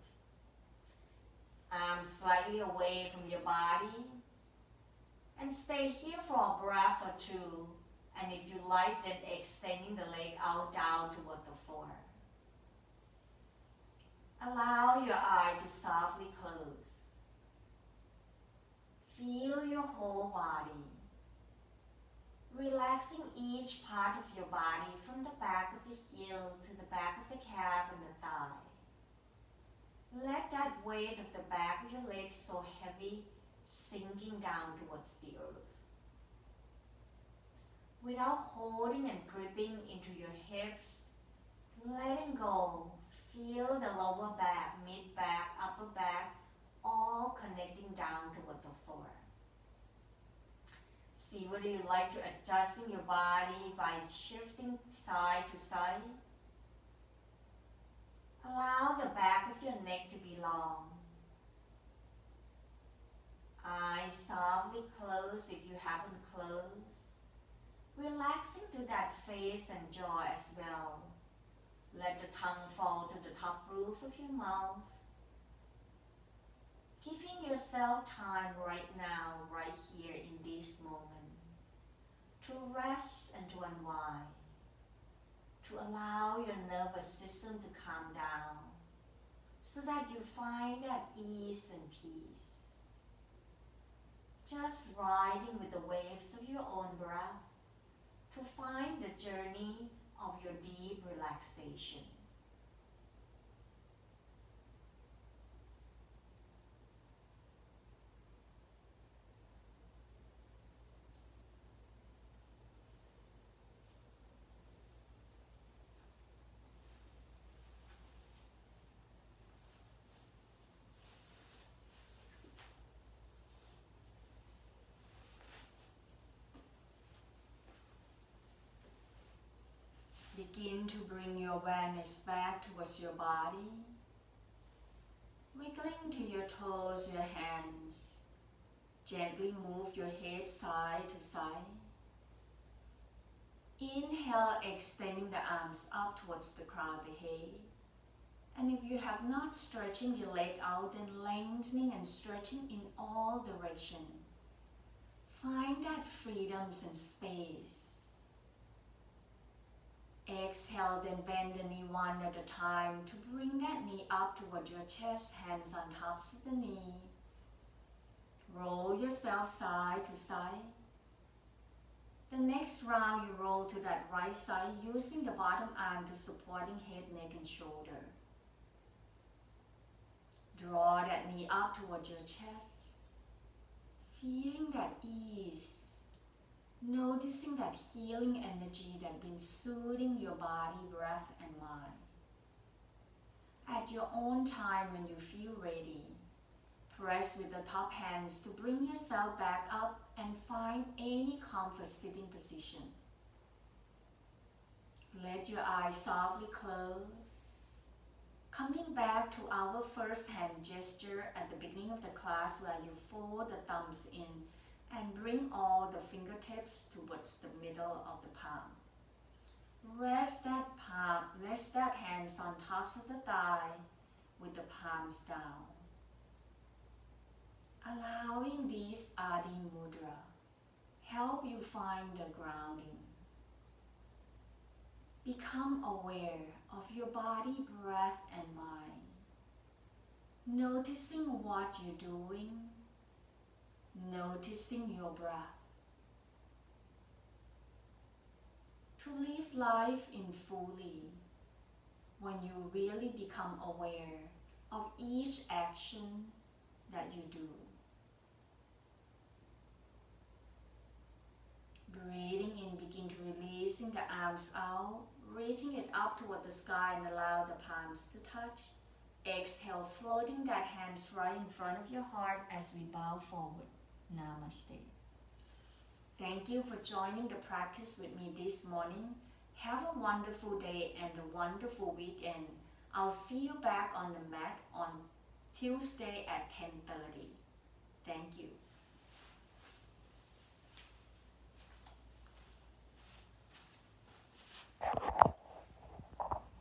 Arms slightly away from your body, and stay here for a breath or two, and if you like, then extending the leg out down toward the floor. Allow your eye to softly close. Feel your whole body. Relaxing each part of your body from the back of the heel to the back of the calf and the thigh. Let that weight of the back of your legs so heavy sinking down towards the earth. Without holding and gripping into your hips, letting go, feel the lower back, mid-back, upper back, all connecting down toward the floor. See whether you like to adjusting your body by shifting side to side. Allow the back of your neck to be long. Eyes softly close if you haven't closed. Relaxing to that face and jaw as well. Let the tongue fall to the top roof of your mouth. Giving yourself time right now, right here in this moment, to rest and to unwind, to allow your nervous system to calm down, so that you find that ease and peace. Just riding with the waves of your own breath to find the journey of your deep relaxation. Begin to bring your awareness back towards your body, wiggling to your toes, your hands. Gently move your head side to side. Inhale, extending the arms up towards the crown of the head. And if you have not stretching your leg out, then lengthening and stretching in all directions. Find that freedom and space. Exhale, then bend the knee one at a time to bring that knee up toward your chest, hands on top of the knee. Roll yourself side to side. The next round, you roll to that right side using the bottom arm to supporting head, neck, and shoulder. Draw that knee up toward your chest, feeling that ease. Noticing that healing energy that's been soothing your body, breath, and mind. At your own time when you feel ready, press with the top hands to bring yourself back up and find any comfort sitting position. Let your eyes softly close. Coming back to our first hand gesture at the beginning of the class where you fold the thumbs in and bring all the fingertips towards the middle of the palm. Rest that hands on tops of the thigh with the palms down. Allowing this Adi Mudra help you find the grounding. Become aware of your body, breath, and mind. Noticing what you're doing. Noticing your breath. To live life in fully, when you really become aware of each action that you do. Breathing in, begin to releasing the arms out, reaching it up toward the sky and allow the palms to touch. Exhale, floating that hands right in front of your heart as we bow forward. Namaste. Thank you for joining the practice with me this morning. Have a wonderful day and a wonderful weekend. I'll see you back on the mat on Tuesday at 10:30.